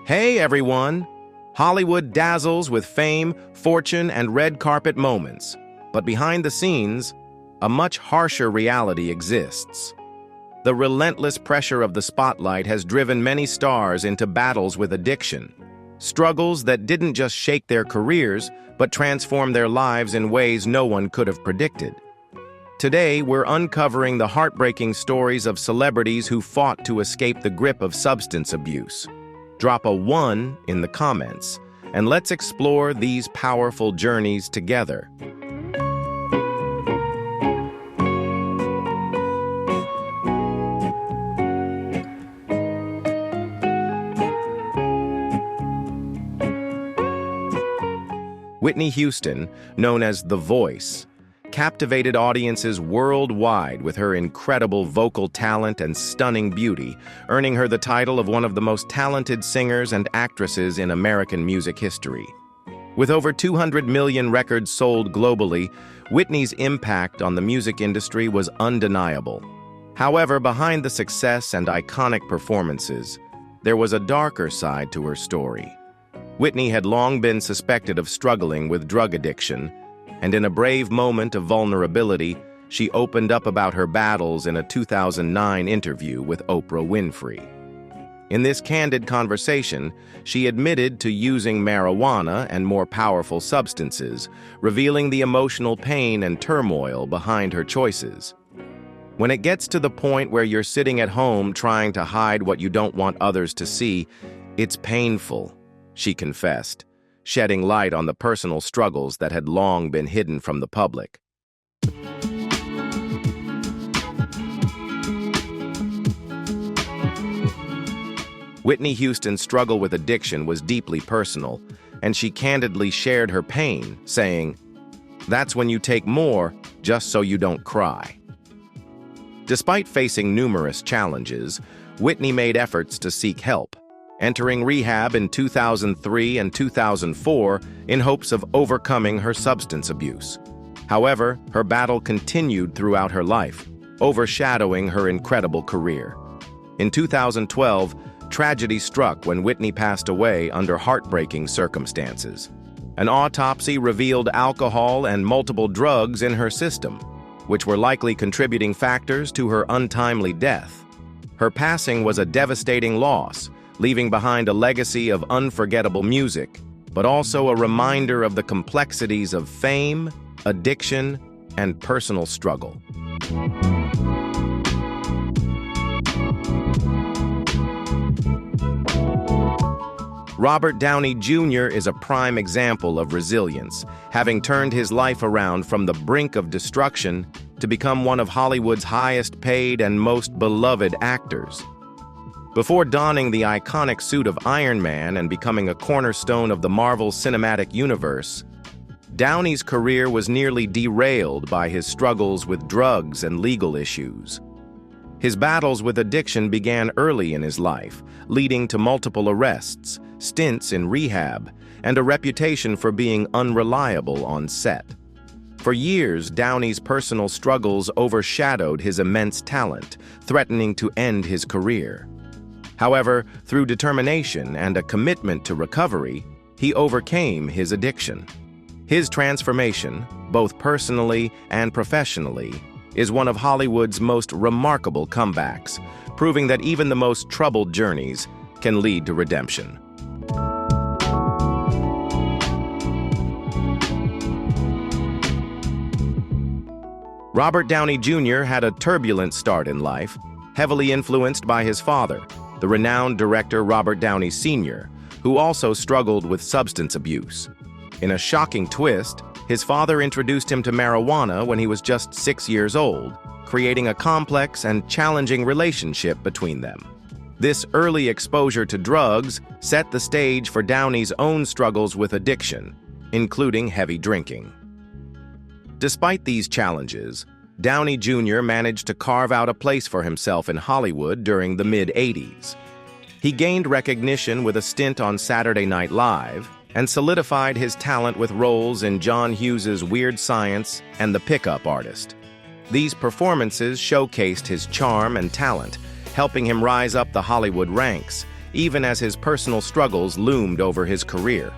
Hey everyone! Hollywood dazzles with fame, fortune, and red carpet moments. But behind the scenes, a much harsher reality exists. The relentless pressure of the spotlight has driven many stars into battles with addiction. Struggles that didn't just shake their careers, but transform their lives in ways no one could have predicted. Today, we're uncovering the heartbreaking stories of celebrities who fought to escape the grip of substance abuse. Drop a 1 in the comments, and let's explore these powerful journeys together. Whitney Houston, known as The Voice, captivated audiences worldwide with her incredible vocal talent and stunning beauty, earning her the title of one of the most talented singers and actresses in American music history. With over 200 million records sold globally, Whitney's impact on the music industry was undeniable. However, behind the success and iconic performances, there was a darker side to her story. Whitney had long been suspected of struggling with drug addiction, and in a brave moment of vulnerability, she opened up about her battles in a 2009 interview with Oprah Winfrey. In this candid conversation, she admitted to using marijuana and more powerful substances, revealing the emotional pain and turmoil behind her choices. When it gets to the point where you're sitting at home trying to hide what you don't want others to see, it's painful, she confessed, shedding light on the personal struggles that had long been hidden from the public. Whitney Houston's struggle with addiction was deeply personal, and she candidly shared her pain, saying, "That's when you take more just so you don't cry." Despite facing numerous challenges, Whitney made efforts to seek help, entering rehab in 2003 and 2004 in hopes of overcoming her substance abuse. However, her battle continued throughout her life, overshadowing her incredible career. In 2012, tragedy struck when Whitney passed away under heartbreaking circumstances. An autopsy revealed alcohol and multiple drugs in her system, which were likely contributing factors to her untimely death. Her passing was a devastating loss, leaving behind a legacy of unforgettable music, but also a reminder of the complexities of fame, addiction, and personal struggle. Robert Downey Jr. is a prime example of resilience, having turned his life around from the brink of destruction to become one of Hollywood's highest-paid and most beloved actors. Before donning the iconic suit of Iron Man and becoming a cornerstone of the Marvel Cinematic Universe, Downey's career was nearly derailed by his struggles with drugs and legal issues. His battles with addiction began early in his life, leading to multiple arrests, stints in rehab, and a reputation for being unreliable on set. For years, Downey's personal struggles overshadowed his immense talent, threatening to end his career. However, through determination and a commitment to recovery, he overcame his addiction. His transformation, both personally and professionally, is one of Hollywood's most remarkable comebacks, proving that even the most troubled journeys can lead to redemption. Robert Downey Jr. had a turbulent start in life, heavily influenced by his father, the renowned director Robert Downey Sr., who also struggled with substance abuse. In a shocking twist, his father introduced him to marijuana when he was just 6 years old, creating a complex and challenging relationship between them. This early exposure to drugs set the stage for Downey's own struggles with addiction, including heavy drinking. Despite these challenges, Downey Jr. managed to carve out a place for himself in Hollywood during the mid-'80s. He gained recognition with a stint on Saturday Night Live and solidified his talent with roles in John Hughes's Weird Science and The Pickup Artist. These performances showcased his charm and talent, helping him rise up the Hollywood ranks, even as his personal struggles loomed over his career.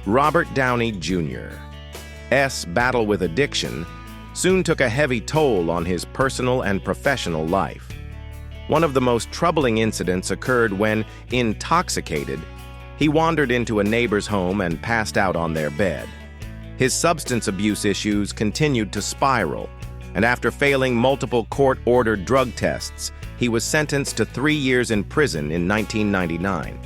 Robert Downey Jr.'s battle with addiction soon took a heavy toll on his personal and professional life. One of the most troubling incidents occurred when, intoxicated, he wandered into a neighbor's home and passed out on their bed. His substance abuse issues continued to spiral, and after failing multiple court-ordered drug tests, he was sentenced to 3 years in prison in 1999.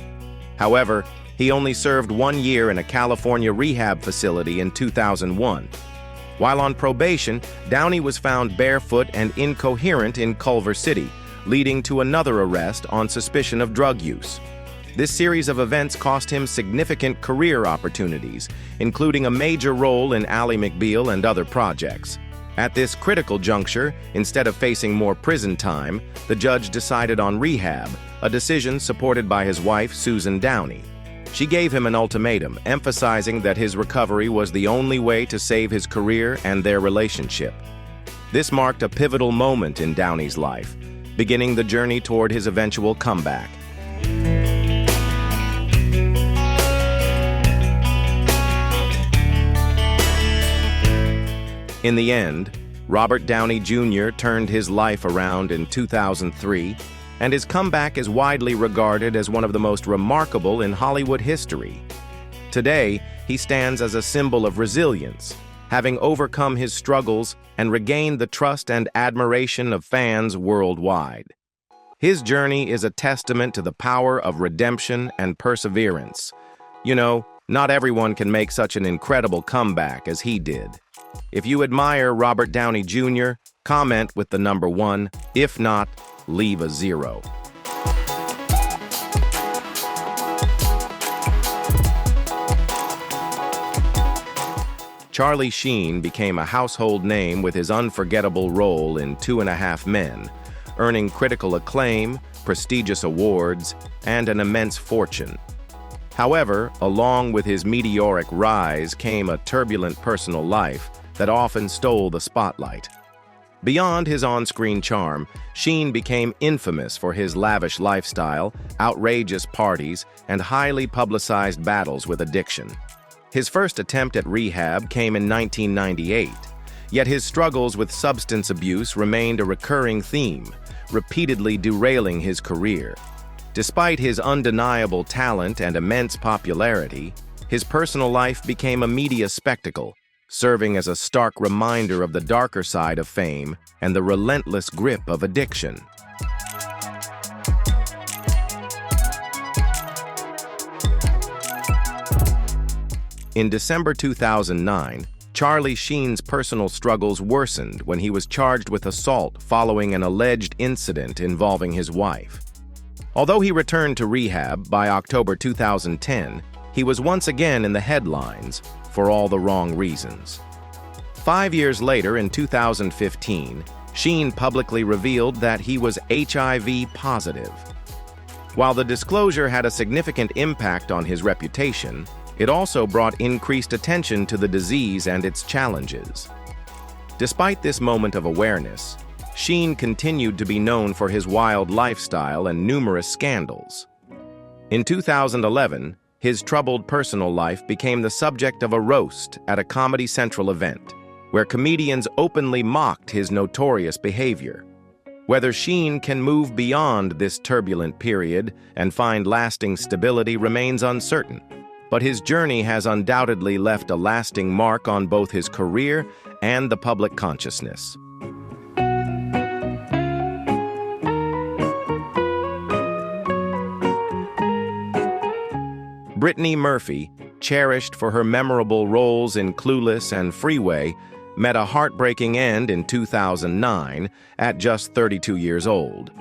However, he only served 1 year in a California rehab facility in 2001. While on probation, Downey was found barefoot and incoherent in Culver City, leading to another arrest on suspicion of drug use. This series of events cost him significant career opportunities, including a major role in Ally McBeal and other projects. At this critical juncture, instead of facing more prison time, the judge decided on rehab, a decision supported by his wife, Susan Downey. She gave him an ultimatum, emphasizing that his recovery was the only way to save his career and their relationship. This marked a pivotal moment in Downey's life, beginning the journey toward his eventual comeback. In the end, Robert Downey Jr. turned his life around in 2003, and his comeback is widely regarded as one of the most remarkable in Hollywood history. Today, he stands as a symbol of resilience, having overcome his struggles and regained the trust and admiration of fans worldwide. His journey is a testament to the power of redemption and perseverance. You know, not everyone can make such an incredible comeback as he did. If you admire Robert Downey Jr., comment with the number 1. If not, leave a 0. Charlie Sheen became a household name with his unforgettable role in 2.5 Men, earning critical acclaim, prestigious awards, and an immense fortune. However, along with his meteoric rise came a turbulent personal life that often stole the spotlight. Beyond his on-screen charm, Sheen became infamous for his lavish lifestyle, outrageous parties, and highly publicized battles with addiction. His first attempt at rehab came in 1998, yet his struggles with substance abuse remained a recurring theme, repeatedly derailing his career. Despite his undeniable talent and immense popularity, his personal life became a media spectacle, serving as a stark reminder of the darker side of fame and the relentless grip of addiction. In December 2009, Charlie Sheen's personal struggles worsened when he was charged with assault following an alleged incident involving his wife. Although he returned to rehab by October 2010, he was once again in the headlines for all the wrong reasons. 5 years later, in 2015, Sheen publicly revealed that he was HIV positive. While the disclosure had a significant impact on his reputation, it also brought increased attention to the disease and its challenges. Despite this moment of awareness, Sheen continued to be known for his wild lifestyle and numerous scandals. In 2011, his troubled personal life became the subject of a roast at a Comedy Central event, where comedians openly mocked his notorious behavior. Whether Sheen can move beyond this turbulent period and find lasting stability remains uncertain, but his journey has undoubtedly left a lasting mark on both his career and the public consciousness. Brittany Murphy, cherished for her memorable roles in Clueless and Freeway, met a heartbreaking end in 2009 at just 32 years old.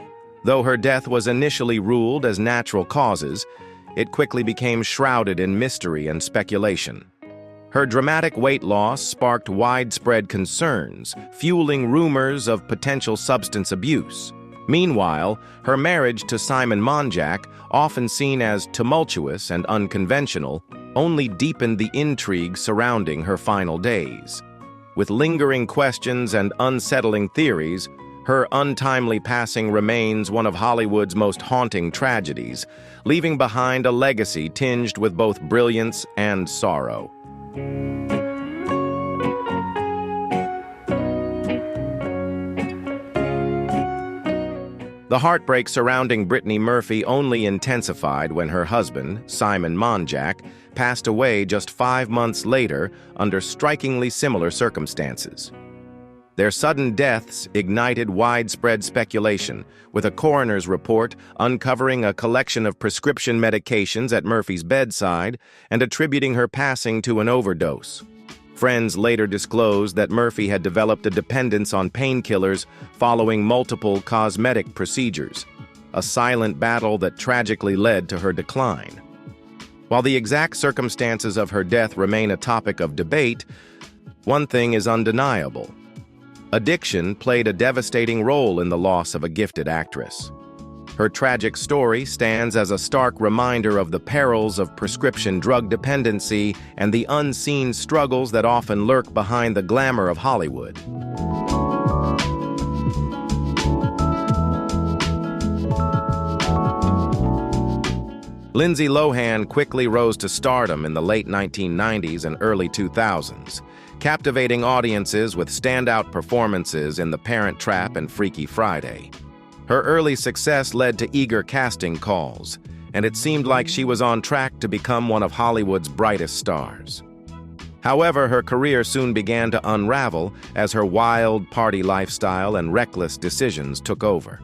Though her death was initially ruled as natural causes, it quickly became shrouded in mystery and speculation. Her dramatic weight loss sparked widespread concerns, fueling rumors of potential substance abuse. Meanwhile, her marriage to Simon Monjack, often seen as tumultuous and unconventional, only deepened the intrigue surrounding her final days. With lingering questions and unsettling theories, her untimely passing remains one of Hollywood's most haunting tragedies, leaving behind a legacy tinged with both brilliance and sorrow. The heartbreak surrounding Brittany Murphy only intensified when her husband, Simon Monjack, passed away just 5 months later under strikingly similar circumstances. Their sudden deaths ignited widespread speculation, with a coroner's report uncovering a collection of prescription medications at Murphy's bedside and attributing her passing to an overdose. Friends later disclosed that Murphy had developed a dependence on painkillers following multiple cosmetic procedures, a silent battle that tragically led to her decline. While the exact circumstances of her death remain a topic of debate, one thing is undeniable. Addiction played a devastating role in the loss of a gifted actress. Her tragic story stands as a stark reminder of the perils of prescription drug dependency and the unseen struggles that often lurk behind the glamour of Hollywood. Lindsay Lohan quickly rose to stardom in the late 1990s and early 2000s, captivating audiences with standout performances in The Parent Trap and Freaky Friday. Her early success led to eager casting calls, and it seemed like she was on track to become one of Hollywood's brightest stars. However, her career soon began to unravel as her wild party lifestyle and reckless decisions took over.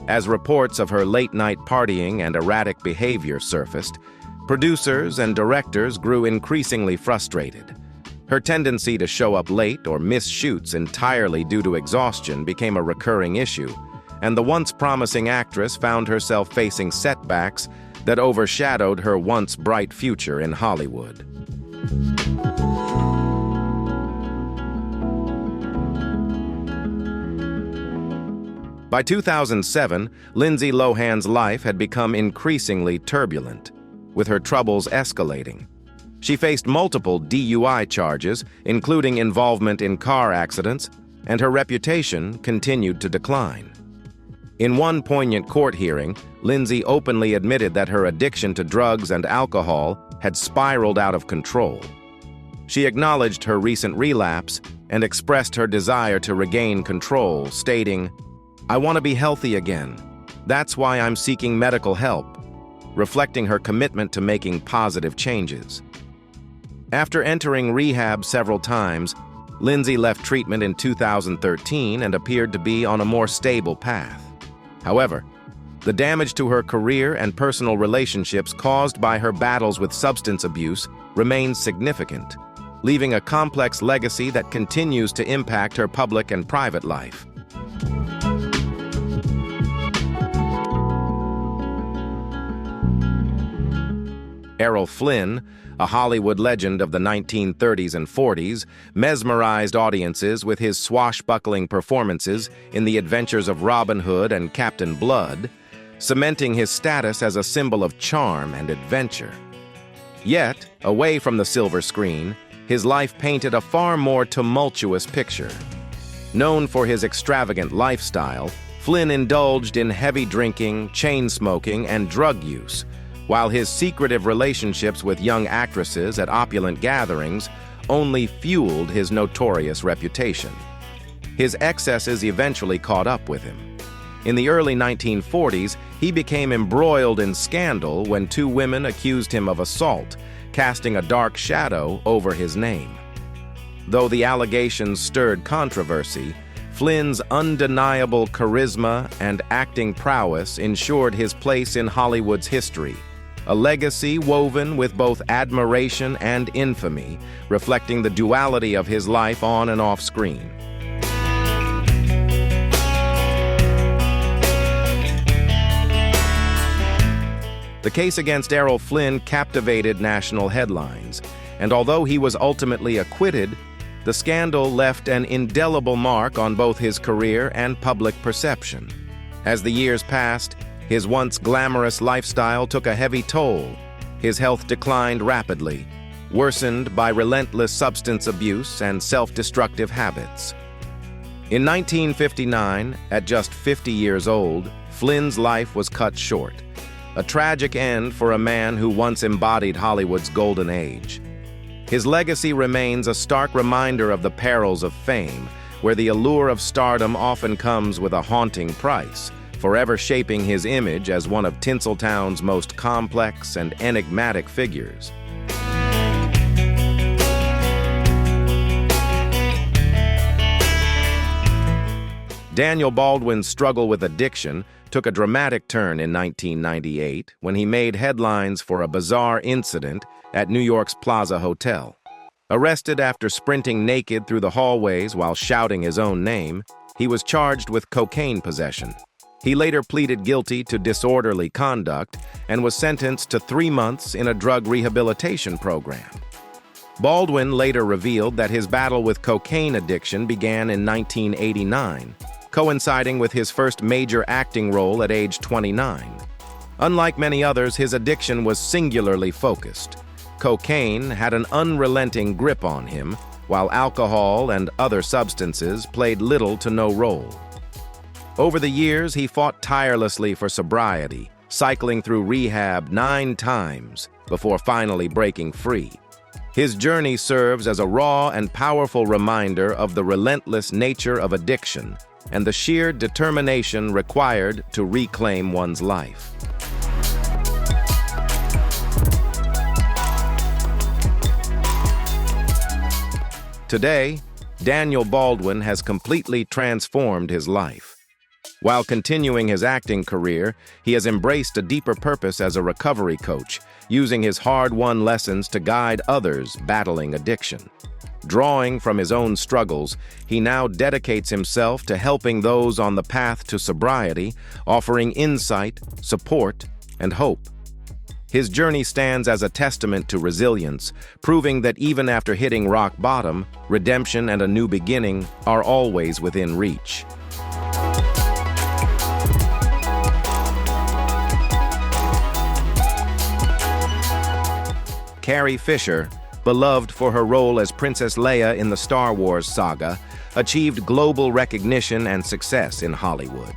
As reports of her late-night partying and erratic behavior surfaced, producers and directors grew increasingly frustrated. Her tendency to show up late or miss shoots entirely due to exhaustion became a recurring issue, and the once promising actress found herself facing setbacks that overshadowed her once bright future in Hollywood. By 2007, Lindsay Lohan's life had become increasingly turbulent, with her troubles escalating. She faced multiple DUI charges, including involvement in car accidents, and her reputation continued to decline. In one poignant court hearing, Lindsay openly admitted that her addiction to drugs and alcohol had spiraled out of control. She acknowledged her recent relapse and expressed her desire to regain control, stating, "I want to be healthy again. That's why I'm seeking medical help," reflecting her commitment to making positive changes. After entering rehab several times, Lindsay left treatment in 2013 and appeared to be on a more stable path. However, the damage to her career and personal relationships caused by her battles with substance abuse remains significant, leaving a complex legacy that continues to impact her public and private life. Errol Flynn, a Hollywood legend of the 1930s and 40s, mesmerized audiences with his swashbuckling performances in The Adventures of Robin Hood and Captain Blood, cementing his status as a symbol of charm and adventure. Yet, away from the silver screen, his life painted a far more tumultuous picture. Known for his extravagant lifestyle, Flynn indulged in heavy drinking, chain smoking, and drug use, while his secretive relationships with young actresses at opulent gatherings only fueled his notorious reputation. His excesses eventually caught up with him. In the early 1940s, he became embroiled in scandal when 2 women accused him of assault, casting a dark shadow over his name. Though the allegations stirred controversy, Flynn's undeniable charisma and acting prowess ensured his place in Hollywood's history, a legacy woven with both admiration and infamy, reflecting the duality of his life on and off screen. The case against Errol Flynn captivated national headlines, and although he was ultimately acquitted, the scandal left an indelible mark on both his career and public perception. As the years passed, his once glamorous lifestyle took a heavy toll. His health declined rapidly, worsened by relentless substance abuse and self-destructive habits. In 1959, at just 50 years old, Flynn's life was cut short, a tragic end for a man who once embodied Hollywood's golden age. His legacy remains a stark reminder of the perils of fame, where the allure of stardom often comes with a haunting price, forever shaping his image as one of Tinseltown's most complex and enigmatic figures. Daniel Baldwin's struggle with addiction took a dramatic turn in 1998 when he made headlines for a bizarre incident at New York's Plaza Hotel. Arrested after sprinting naked through the hallways while shouting his own name, he was charged with cocaine possession. He later pleaded guilty to disorderly conduct and was sentenced to 3 months in a drug rehabilitation program. Baldwin later revealed that his battle with cocaine addiction began in 1989, coinciding with his first major acting role at age 29. Unlike many others, his addiction was singularly focused. Cocaine had an unrelenting grip on him, while alcohol and other substances played little to no role. Over the years, he fought tirelessly for sobriety, cycling through rehab 9 times before finally breaking free. His journey serves as a raw and powerful reminder of the relentless nature of addiction and the sheer determination required to reclaim one's life. Today, Daniel Baldwin has completely transformed his life. While continuing his acting career, he has embraced a deeper purpose as a recovery coach, using his hard-won lessons to guide others battling addiction. Drawing from his own struggles, he now dedicates himself to helping those on the path to sobriety, offering insight, support, and hope. His journey stands as a testament to resilience, proving that even after hitting rock bottom, redemption and a new beginning are always within reach. Carrie Fisher, beloved for her role as Princess Leia in the Star Wars saga, achieved global recognition and success in Hollywood.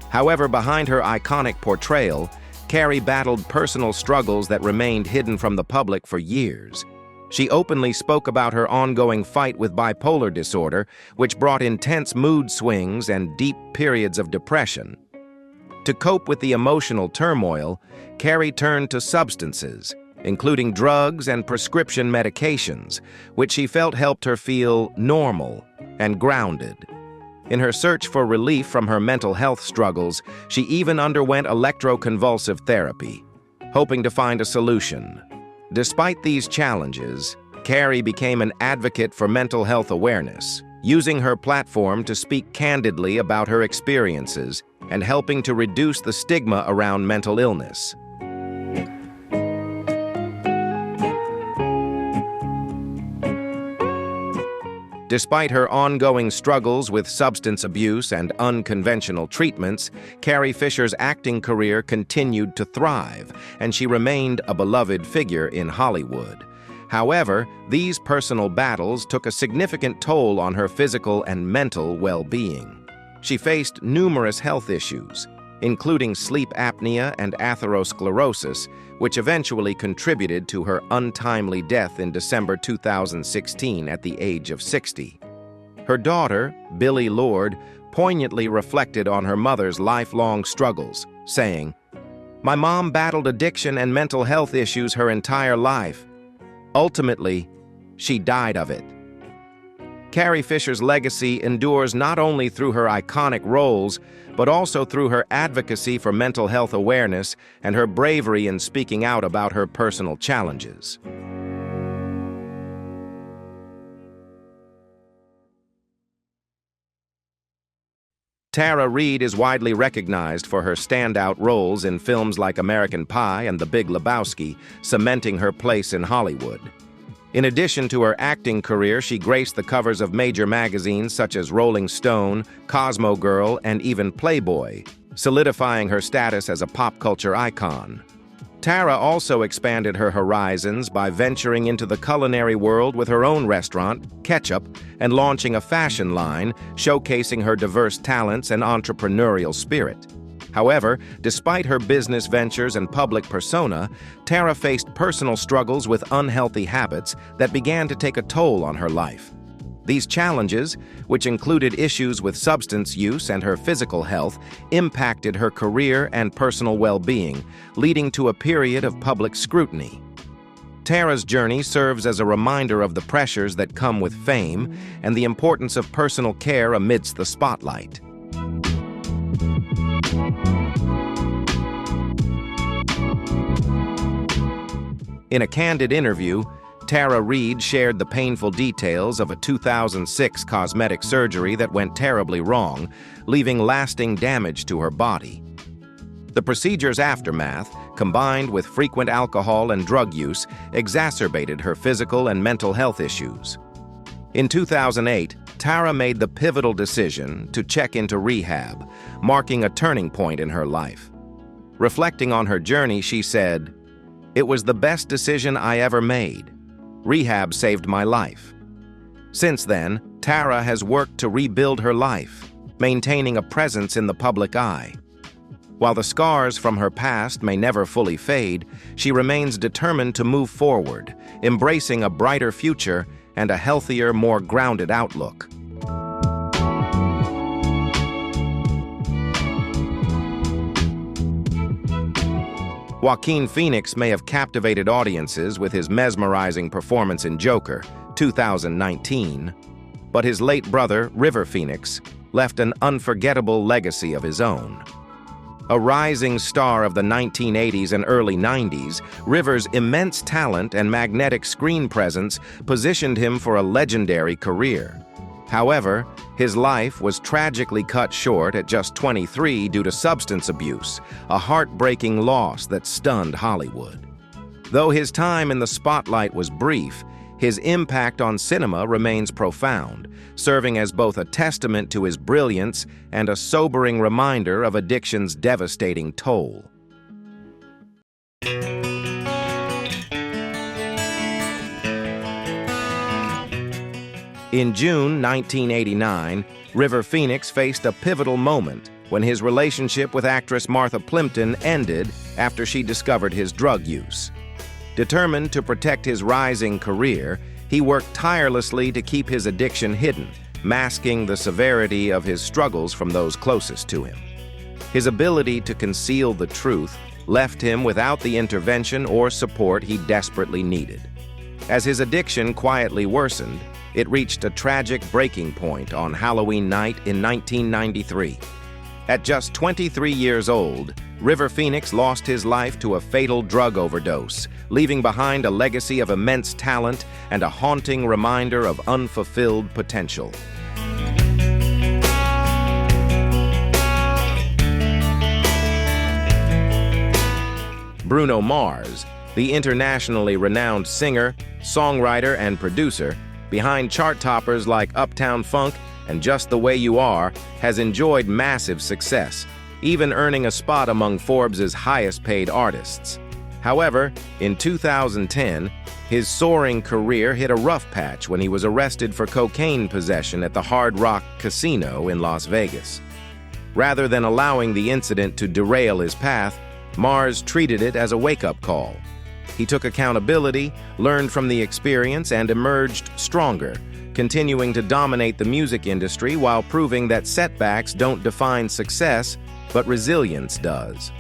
However, behind her iconic portrayal, Carrie battled personal struggles that remained hidden from the public for years. She openly spoke about her ongoing fight with bipolar disorder, which brought intense mood swings and deep periods of depression. To cope with the emotional turmoil, Carrie turned to substances, including drugs and prescription medications, which she felt helped her feel normal and grounded. In her search for relief from her mental health struggles, she even underwent electroconvulsive therapy, hoping to find a solution. Despite these challenges, Carrie became an advocate for mental health awareness, using her platform to speak candidly about her experiences and helping to reduce the stigma around mental illness. Despite her ongoing struggles with substance abuse and unconventional treatments, Carrie Fisher's acting career continued to thrive, and she remained a beloved figure in Hollywood. However, these personal battles took a significant toll on her physical and mental well-being. She faced numerous health issues, including sleep apnea and atherosclerosis, which eventually contributed to her untimely death in December 2016 at the age of 60. Her daughter, Billie Lourd, poignantly reflected on her mother's lifelong struggles, saying, "My mom battled addiction and mental health issues her entire life. Ultimately, she died of it." Carrie Fisher's legacy endures not only through her iconic roles, but also through her advocacy for mental health awareness and her bravery in speaking out about her personal challenges. Tara Reid is widely recognized for her standout roles in films like American Pie and The Big Lebowski, cementing her place in Hollywood. In addition to her acting career, she graced the covers of major magazines such as Rolling Stone, Cosmo Girl, and even Playboy, solidifying her status as a pop culture icon. Tara also expanded her horizons by venturing into the culinary world with her own restaurant, Ketchup, and launching a fashion line showcasing her diverse talents and entrepreneurial spirit. However, despite her business ventures and public persona, Tara faced personal struggles with unhealthy habits that began to take a toll on her life. These challenges, which included issues with substance use and her physical health, impacted her career and personal well-being, leading to a period of public scrutiny. Tara's journey serves as a reminder of the pressures that come with fame and the importance of personal care amidst the spotlight. In a candid interview, Tara Reid shared the painful details of a 2006 cosmetic surgery that went terribly wrong, leaving lasting damage to her body. The procedure's aftermath, combined with frequent alcohol and drug use, exacerbated her physical and mental health issues. In 2008, Tara made the pivotal decision to check into rehab, marking a turning point in her life. Reflecting on her journey, she said, "It was the best decision I ever made. Rehab saved my life." Since then, Tara has worked to rebuild her life, maintaining a presence in the public eye. While the scars from her past may never fully fade, she remains determined to move forward, embracing a brighter future and a healthier, more grounded outlook. Joaquin Phoenix may have captivated audiences with his mesmerizing performance in Joker, 2019, but his late brother, River Phoenix, left an unforgettable legacy of his own. A rising star of the 1980s and early 90s, River's immense talent and magnetic screen presence positioned him for a legendary career. However, his life was tragically cut short at just 23 due to substance abuse, a heartbreaking loss that stunned Hollywood. Though his time in the spotlight was brief, his impact on cinema remains profound, serving as both a testament to his brilliance and a sobering reminder of addiction's devastating toll. In June 1989, River Phoenix faced a pivotal moment when his relationship with actress Martha Plimpton ended after she discovered his drug use. Determined to protect his rising career, he worked tirelessly to keep his addiction hidden, masking the severity of his struggles from those closest to him. His ability to conceal the truth left him without the intervention or support he desperately needed. As his addiction quietly worsened, it reached a tragic breaking point on Halloween night in 1993. At just 23 years old, River Phoenix lost his life to a fatal drug overdose, leaving behind a legacy of immense talent and a haunting reminder of unfulfilled potential. Bruno Mars, the internationally renowned singer, songwriter, and producer, behind chart toppers like Uptown Funk and Just the Way You Are, has enjoyed massive success, even earning a spot among Forbes' highest-paid artists. However, in 2010, his soaring career hit a rough patch when he was arrested for cocaine possession at the Hard Rock Casino in Las Vegas. Rather than allowing the incident to derail his path, Mars treated it as a wake-up call. He took accountability, learned from the experience, and emerged stronger, continuing to dominate the music industry while proving that setbacks don't define success, but resilience does.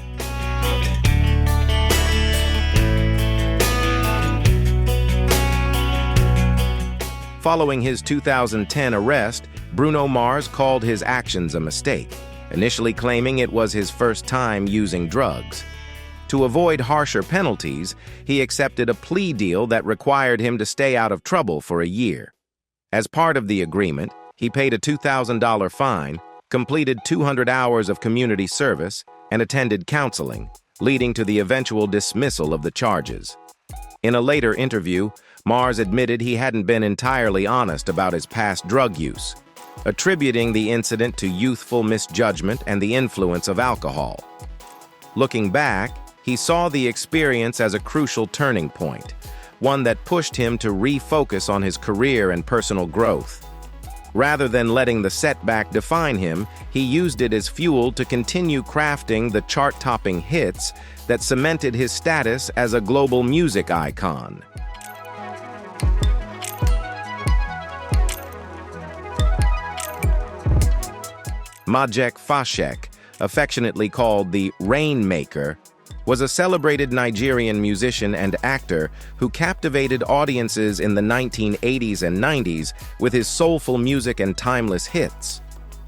Following his 2010 arrest, Bruno Mars called his actions a mistake, initially claiming it was his first time using drugs. To avoid harsher penalties, he accepted a plea deal that required him to stay out of trouble for a year. As part of the agreement, he paid a $2,000 fine, completed 200 hours of community service, and attended counseling, leading to the eventual dismissal of the charges. In a later interview, Mars admitted he hadn't been entirely honest about his past drug use, attributing the incident to youthful misjudgment and the influence of alcohol. Looking back, He saw the experience as a crucial turning point, one that pushed him to refocus on his career and personal growth. Rather than letting the setback define him, he used it as fuel to continue crafting the chart-topping hits that cemented his status as a global music icon. Maciek Faczek, affectionately called the Rainmaker, was a celebrated Nigerian musician and actor who captivated audiences in the 1980s and 90s with his soulful music and timeless hits.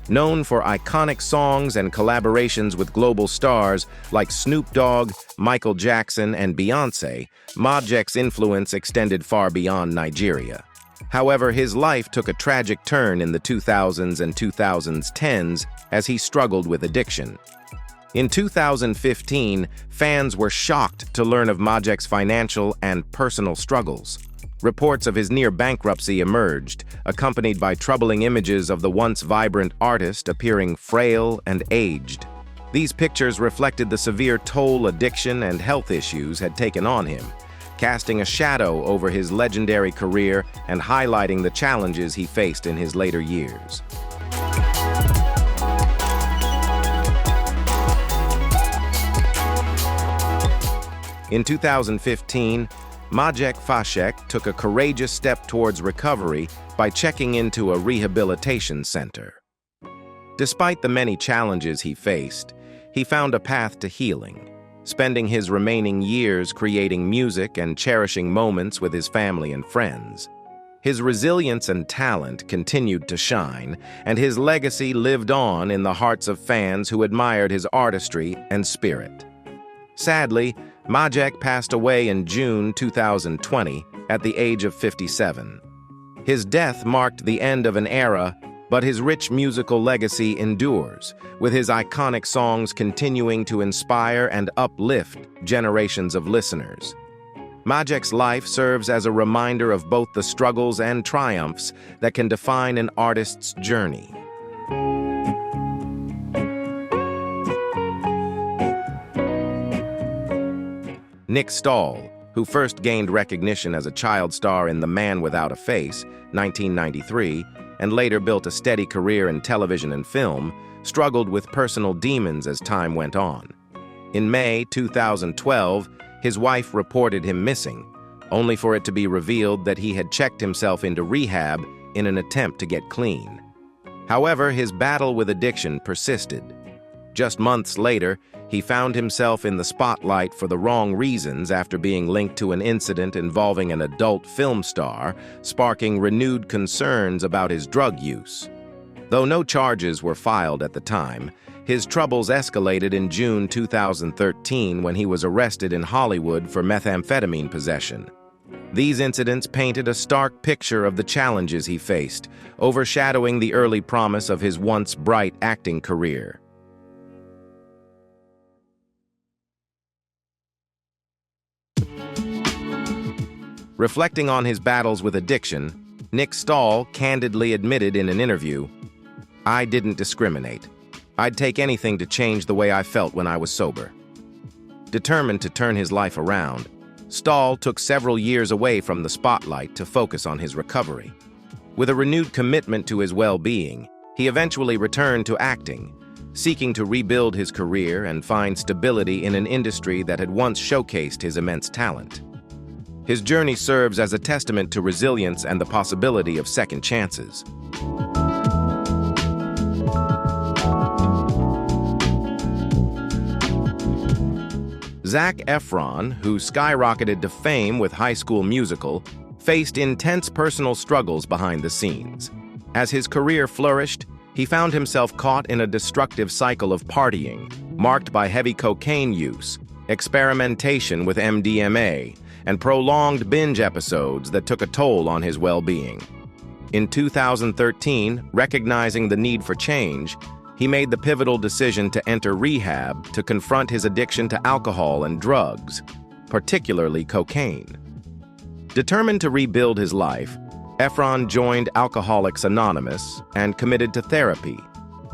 Known for iconic songs and collaborations with global stars like Snoop Dogg, Michael Jackson, and Beyoncé, Maciek's influence extended far beyond Nigeria. However, his life took a tragic turn in the 2000s and 2010s as he struggled with addiction. In 2015, fans were shocked to learn of Maciek's financial and personal struggles. Reports of his near bankruptcy emerged, accompanied by troubling images of the once vibrant artist appearing frail and aged. These pictures reflected the severe toll addiction and health issues had taken on him, casting a shadow over his legendary career and highlighting the challenges he faced in his later years. In 2015, Maciek Faczek took a courageous step towards recovery by checking into a rehabilitation center. Despite the many challenges he faced, he found a path to healing, spending his remaining years creating music and cherishing moments with his family and friends. His resilience and talent continued to shine, and his legacy lived on in the hearts of fans who admired his artistry and spirit. Sadly, Maciek passed away in June 2020 at the age of 57. His death marked the end of an era, but his rich musical legacy endures, with his iconic songs continuing to inspire and uplift generations of listeners. Maciek's life serves as a reminder of both the struggles and triumphs that can define an artist's journey. Nick Stahl, who first gained recognition as a child star in The Man Without a Face, 1993, and later built a steady career in television and film, struggled with personal demons as time went on. In May 2012, his wife reported him missing, only for it to be revealed that he had checked himself into rehab in an attempt to get clean. However, his battle with addiction persisted. Just months later, he found himself in the spotlight for the wrong reasons after being linked to an incident involving an adult film star, sparking renewed concerns about his drug use. Though no charges were filed at the time, his troubles escalated in June 2013 when he was arrested in Hollywood for methamphetamine possession. These incidents painted a stark picture of the challenges he faced, overshadowing the early promise of his once bright acting career. Reflecting on his battles with addiction, Nick Stahl candidly admitted in an interview, "I didn't discriminate. I'd take anything to change the way I felt when I was sober." Determined to turn his life around, Stahl took several years away from the spotlight to focus on his recovery. With a renewed commitment to his well-being, he eventually returned to acting, seeking to rebuild his career and find stability in an industry that had once showcased his immense talent. His journey serves as a testament to resilience and the possibility of second chances. Zac Efron, who skyrocketed to fame with High School Musical, faced intense personal struggles behind the scenes. As his career flourished, he found himself caught in a destructive cycle of partying, marked by heavy cocaine use, experimentation with MDMA, and prolonged binge episodes that took a toll on his well-being. In 2013, recognizing the need for change, he made the pivotal decision to enter rehab to confront his addiction to alcohol and drugs, particularly cocaine. Determined to rebuild his life, Efron joined Alcoholics Anonymous and committed to therapy,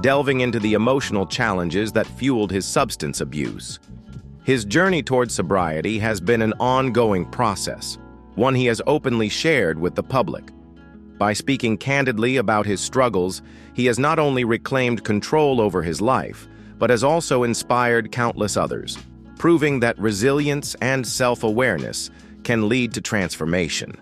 delving into the emotional challenges that fueled his substance abuse. His journey toward sobriety has been an ongoing process, one he has openly shared with the public. By speaking candidly about his struggles, he has not only reclaimed control over his life, but has also inspired countless others, proving that resilience and self-awareness can lead to transformation.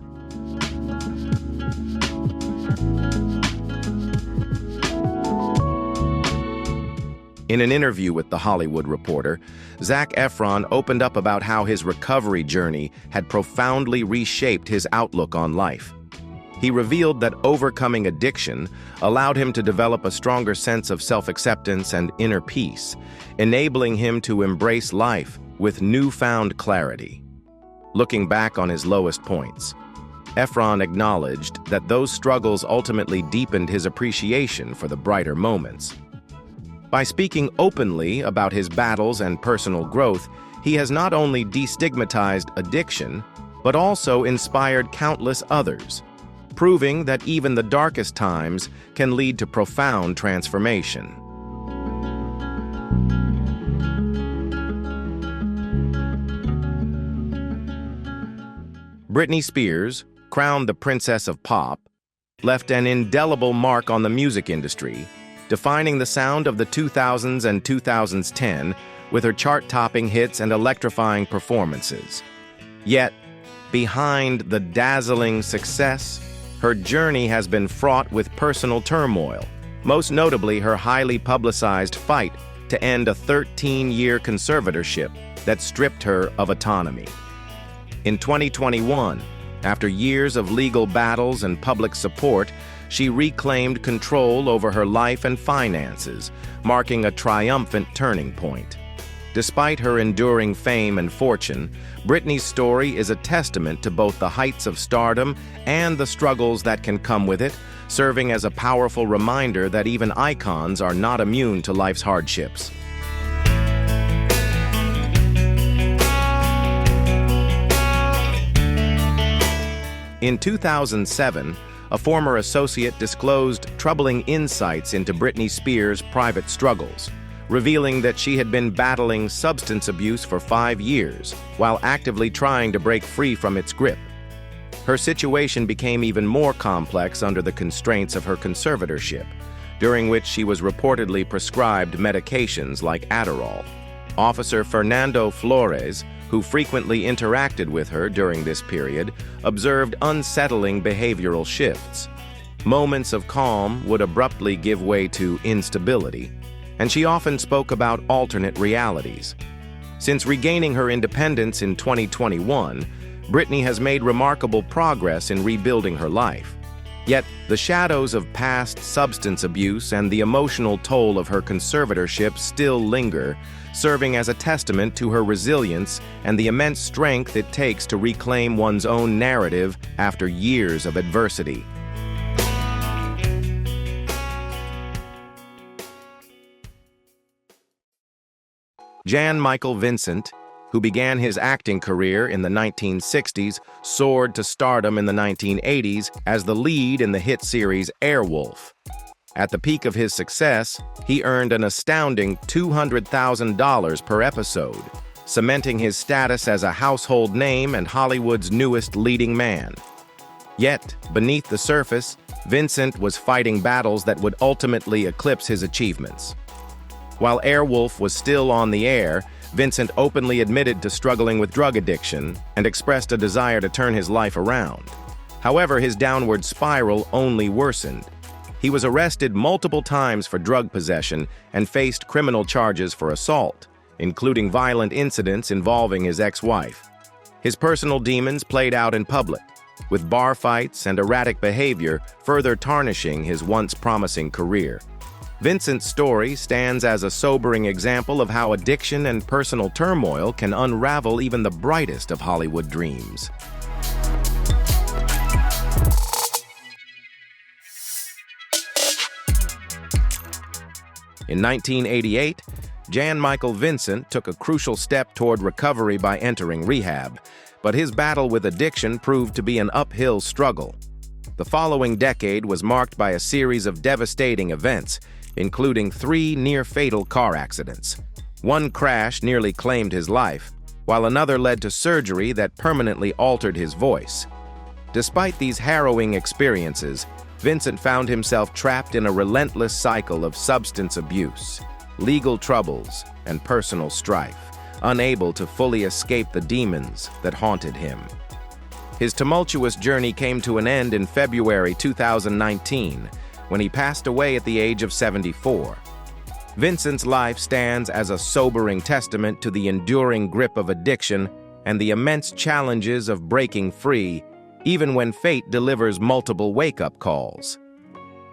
In an interview with The Hollywood Reporter, Zac Efron opened up about how his recovery journey had profoundly reshaped his outlook on life. He revealed that overcoming addiction allowed him to develop a stronger sense of self-acceptance and inner peace, enabling him to embrace life with newfound clarity. Looking back on his lowest points, Efron acknowledged that those struggles ultimately deepened his appreciation for the brighter moments. By speaking openly about his battles and personal growth, he has not only destigmatized addiction, but also inspired countless others, proving that even the darkest times can lead to profound transformation. Britney Spears, crowned the Princess of Pop, left an indelible mark on the music industry, defining the sound of the 2000s and 2010 with her chart-topping hits and electrifying performances. Yet, behind the dazzling success, her journey has been fraught with personal turmoil, most notably her highly publicized fight to end a 13-year conservatorship that stripped her of autonomy. In 2021, after years of legal battles and public support, she reclaimed control over her life and finances, marking a triumphant turning point. Despite her enduring fame and fortune, Britney's story is a testament to both the heights of stardom and the struggles that can come with it, serving as a powerful reminder that even icons are not immune to life's hardships. In 2007, a former associate disclosed troubling insights into Britney Spears' private struggles, revealing that she had been battling substance abuse for 5 years while actively trying to break free from its grip. Her situation became even more complex under the constraints of her conservatorship, during which she was reportedly prescribed medications like Adderall. Officer Fernando Flores, who frequently interacted with her during this period, observed unsettling behavioral shifts. Moments of calm would abruptly give way to instability, and she often spoke about alternate realities. Since regaining her independence in 2021, Britney has made remarkable progress in rebuilding her life. Yet, the shadows of past substance abuse and the emotional toll of her conservatorship still linger, serving as a testament to her resilience and the immense strength it takes to reclaim one's own narrative after years of adversity. Jan Michael Vincent, who began his acting career in the 1960s, soared to stardom in the 1980s as the lead in the hit series Airwolf. At the peak of his success, he earned an astounding $200,000 per episode, cementing his status as a household name and Hollywood's newest leading man. Yet, beneath the surface, Vincent was fighting battles that would ultimately eclipse his achievements. While Airwolf was still on the air, Vincent openly admitted to struggling with drug addiction and expressed a desire to turn his life around. However, his downward spiral only worsened. He was arrested multiple times for drug possession and faced criminal charges for assault, including violent incidents involving his ex-wife. His personal demons played out in public, with bar fights and erratic behavior further tarnishing his once promising career. Vincent's story stands as a sobering example of how addiction and personal turmoil can unravel even the brightest of Hollywood dreams. In 1988, Jan Michael Vincent took a crucial step toward recovery by entering rehab, but his battle with addiction proved to be an uphill struggle. The following decade was marked by a series of devastating events, including 3 near-fatal car accidents. One crash nearly claimed his life, while another led to surgery that permanently altered his voice. Despite these harrowing experiences, Vincent found himself trapped in a relentless cycle of substance abuse, legal troubles, and personal strife, unable to fully escape the demons that haunted him. His tumultuous journey came to an end in February 2019, when he passed away at the age of 74. Vincent's life stands as a sobering testament to the enduring grip of addiction and the immense challenges of breaking free, even when fate delivers multiple wake-up calls.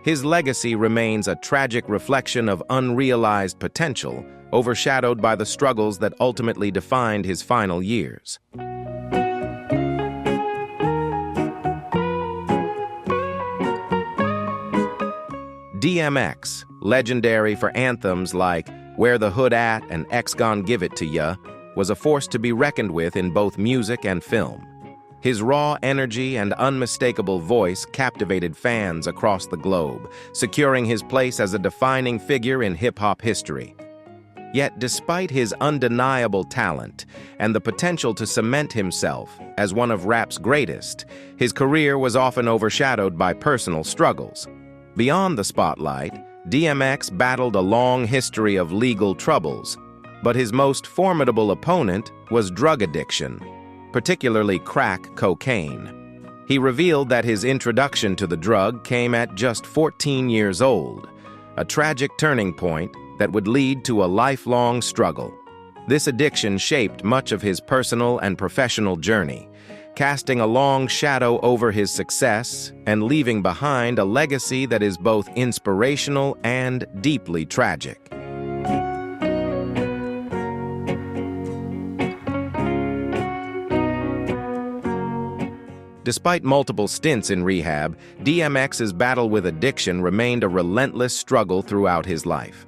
His legacy remains a tragic reflection of unrealized potential, overshadowed by the struggles that ultimately defined his final years. DMX, legendary for anthems like Where the Hood At and X Gon Give It To Ya, was a force to be reckoned with in both music and film. His raw energy and unmistakable voice captivated fans across the globe, securing his place as a defining figure in hip-hop history. Yet, despite his undeniable talent and the potential to cement himself as one of rap's greatest, his career was often overshadowed by personal struggles. Beyond the spotlight, DMX battled a long history of legal troubles, but his most formidable opponent was drug addiction, particularly crack cocaine. He revealed that his introduction to the drug came at just 14 years old, a tragic turning point that would lead to a lifelong struggle. This addiction shaped much of his personal and professional journey, casting a long shadow over his success and leaving behind a legacy that is both inspirational and deeply tragic. Despite multiple stints in rehab, DMX's battle with addiction remained a relentless struggle throughout his life.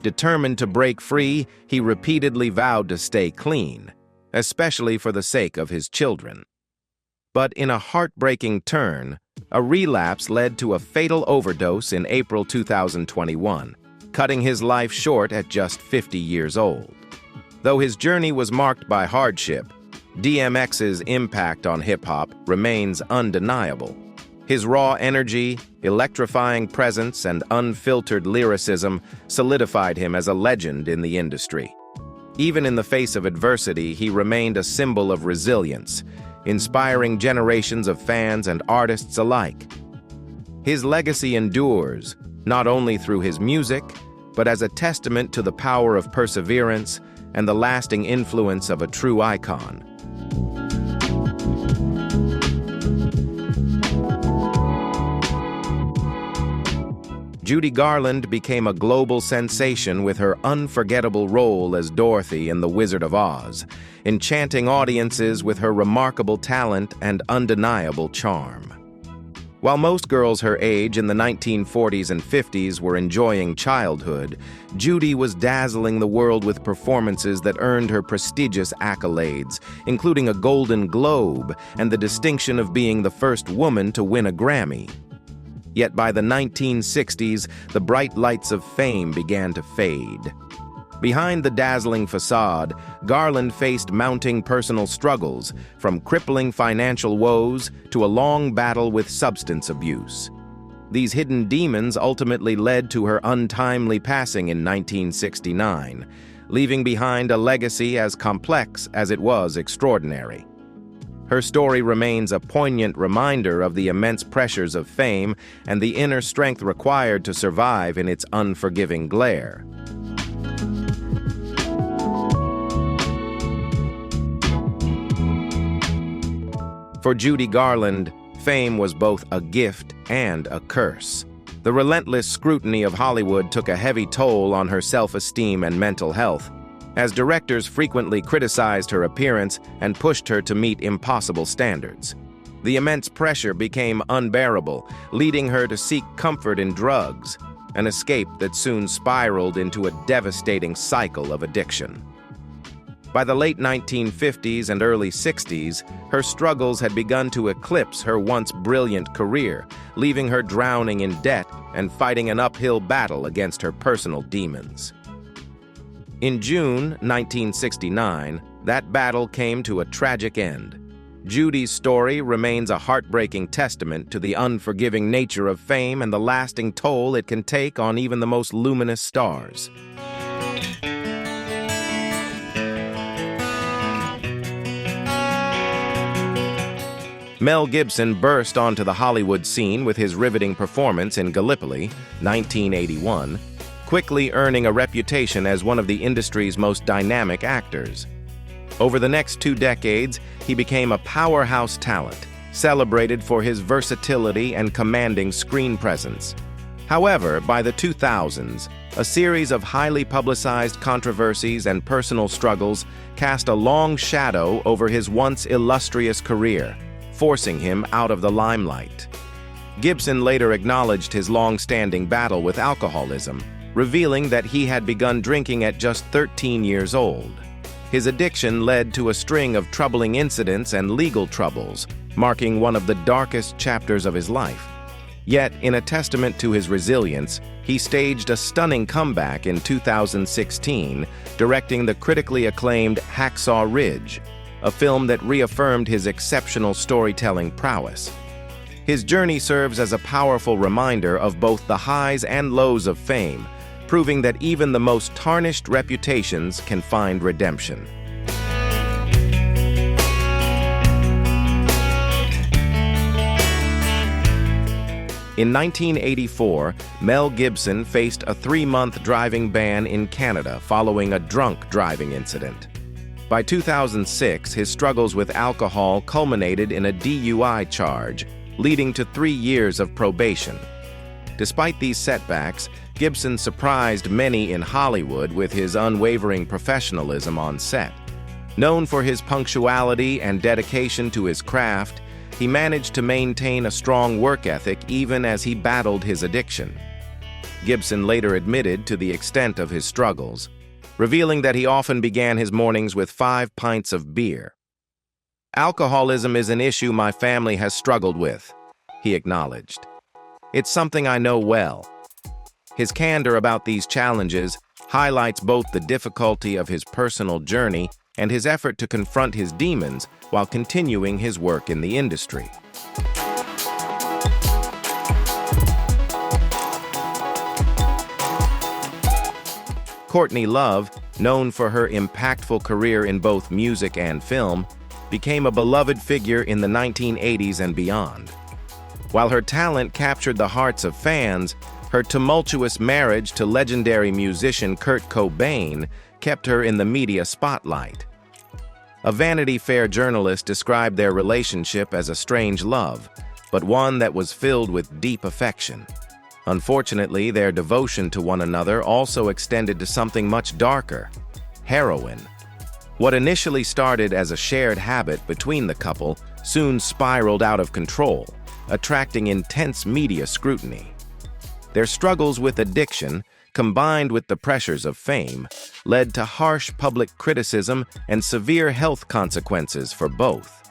Determined to break free, he repeatedly vowed to stay clean, especially for the sake of his children. But in a heartbreaking turn, a relapse led to a fatal overdose in April 2021, cutting his life short at just 50 years old. Though his journey was marked by hardship, DMX's impact on hip-hop remains undeniable. His raw energy, electrifying presence, and unfiltered lyricism solidified him as a legend in the industry. Even in the face of adversity, he remained a symbol of resilience, inspiring generations of fans and artists alike. His legacy endures, not only through his music, but as a testament to the power of perseverance and the lasting influence of a true icon. Judy Garland became a global sensation with her unforgettable role as Dorothy in The Wizard of Oz, enchanting audiences with her remarkable talent and undeniable charm. While most girls her age in the 1940s and 50s were enjoying childhood, Judy was dazzling the world with performances that earned her prestigious accolades, including a Golden Globe and the distinction of being the first woman to win a Grammy. Yet by the 1960s, the bright lights of fame began to fade. Behind the dazzling facade, Garland faced mounting personal struggles, from crippling financial woes to a long battle with substance abuse. These hidden demons ultimately led to her untimely passing in 1969, leaving behind a legacy as complex as it was extraordinary. Her story remains a poignant reminder of the immense pressures of fame and the inner strength required to survive in its unforgiving glare. For Judy Garland, fame was both a gift and a curse. The relentless scrutiny of Hollywood took a heavy toll on her self-esteem and mental health, as directors frequently criticized her appearance and pushed her to meet impossible standards. The immense pressure became unbearable, leading her to seek comfort in drugs, an escape that soon spiraled into a devastating cycle of addiction. By the late 1950s and early 60s, her struggles had begun to eclipse her once brilliant career, leaving her drowning in debt and fighting an uphill battle against her personal demons. In June 1969, that battle came to a tragic end. Judy's story remains a heartbreaking testament to the unforgiving nature of fame and the lasting toll it can take on even the most luminous stars. Mel Gibson burst onto the Hollywood scene with his riveting performance in Gallipoli, 1981, quickly earning a reputation as one of the industry's most dynamic actors. Over the next 2 decades, he became a powerhouse talent, celebrated for his versatility and commanding screen presence. However, by the 2000s, a series of highly publicized controversies and personal struggles cast a long shadow over his once illustrious career, forcing him out of the limelight. Gibson later acknowledged his long-standing battle with alcoholism, revealing that he had begun drinking at just 13 years old. His addiction led to a string of troubling incidents and legal troubles, marking one of the darkest chapters of his life. Yet, in a testament to his resilience, he staged a stunning comeback in 2016, directing the critically acclaimed Hacksaw Ridge, a film that reaffirmed his exceptional storytelling prowess. His journey serves as a powerful reminder of both the highs and lows of fame, proving that even the most tarnished reputations can find redemption. In 1984, Mel Gibson faced a 3-month driving ban in Canada following a drunk driving incident. By 2006, his struggles with alcohol culminated in a DUI charge, leading to 3 years of probation. Despite these setbacks, Gibson surprised many in Hollywood with his unwavering professionalism on set. Known for his punctuality and dedication to his craft, he managed to maintain a strong work ethic even as he battled his addiction. Gibson later admitted to the extent of his struggles, revealing that he often began his mornings with 5 pints of beer. "Alcoholism is an issue my family has struggled with," he acknowledged. "It's something I know well." His candor about these challenges highlights both the difficulty of his personal journey and his effort to confront his demons while continuing his work in the industry. Courtney Love, known for her impactful career in both music and film, became a beloved figure in the 1980s and beyond. While her talent captured the hearts of fans, her tumultuous marriage to legendary musician Kurt Cobain kept her in the media spotlight. A Vanity Fair journalist described their relationship as a strange love, but one that was filled with deep affection. Unfortunately, their devotion to one another also extended to something much darker: heroin. What initially started as a shared habit between the couple soon spiraled out of control, attracting intense media scrutiny. Their struggles with addiction, combined with the pressures of fame, led to harsh public criticism and severe health consequences for both.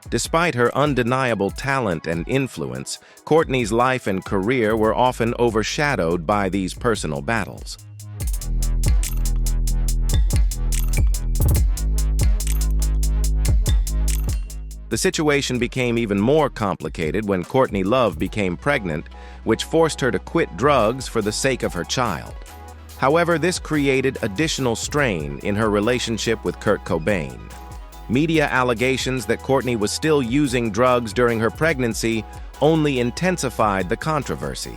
Despite her undeniable talent and influence, Courtney's life and career were often overshadowed by these personal battles. The situation became even more complicated when Courtney Love became pregnant, which forced her to quit drugs for the sake of her child. However, this created additional strain in her relationship with Kurt Cobain. Media allegations that Courtney was still using drugs during her pregnancy only intensified the controversy.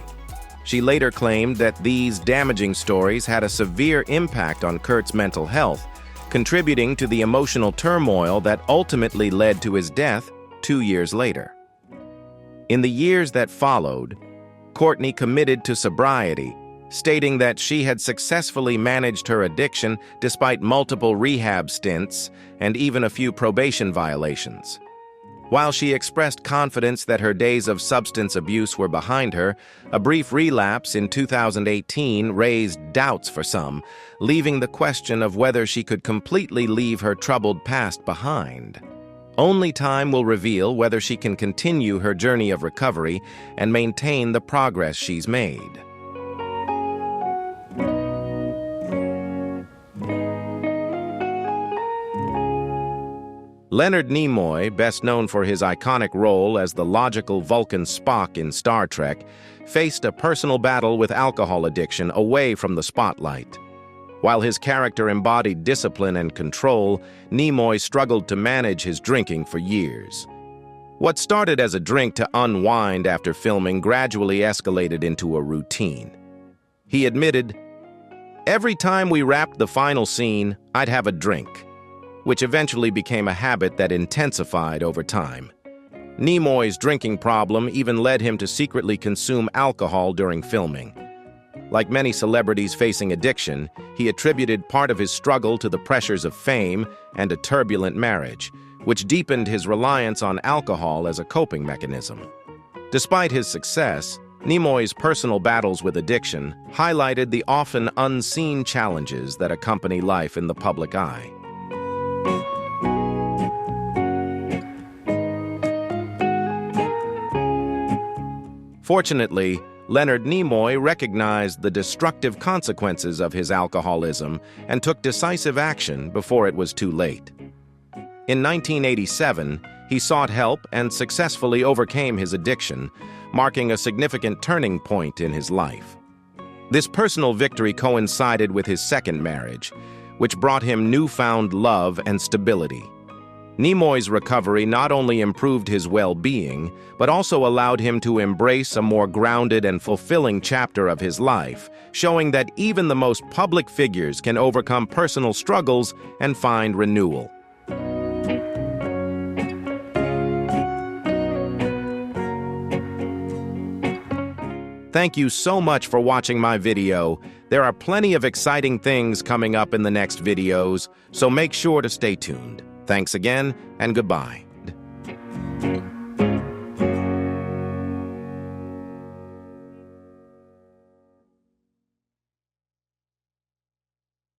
She later claimed that these damaging stories had a severe impact on Kurt's mental health, contributing to the emotional turmoil that ultimately led to his death 2 years later. In the years that followed, Courtney committed to sobriety, stating that she had successfully managed her addiction despite multiple rehab stints and even a few probation violations. While she expressed confidence that her days of substance abuse were behind her, a brief relapse in 2018 raised doubts for some, leaving the question of whether she could completely leave her troubled past behind. Only time will reveal whether she can continue her journey of recovery and maintain the progress she's made. Leonard Nimoy, best known for his iconic role as the logical Vulcan Spock in Star Trek, faced a personal battle with alcohol addiction away from the spotlight. While his character embodied discipline and control, Nimoy struggled to manage his drinking for years. What started as a drink to unwind after filming gradually escalated into a routine. He admitted, "Every time we wrapped the final scene, I'd have a drink," which eventually became a habit that intensified over time. Nimoy's drinking problem even led him to secretly consume alcohol during filming. Like many celebrities facing addiction, he attributed part of his struggle to the pressures of fame and a turbulent marriage, which deepened his reliance on alcohol as a coping mechanism. Despite his success, Nimoy's personal battles with addiction highlighted the often unseen challenges that accompany life in the public eye. Fortunately, Leonard Nimoy recognized the destructive consequences of his alcoholism and took decisive action before it was too late. In 1987, he sought help and successfully overcame his addiction, marking a significant turning point in his life. This personal victory coincided with his second marriage, which brought him newfound love and stability. Nimoy's recovery not only improved his well-being, but also allowed him to embrace a more grounded and fulfilling chapter of his life, showing that even the most public figures can overcome personal struggles and find renewal. Thank you so much for watching my video. There are plenty of exciting things coming up in the next videos, so make sure to stay tuned. Thanks again, and goodbye.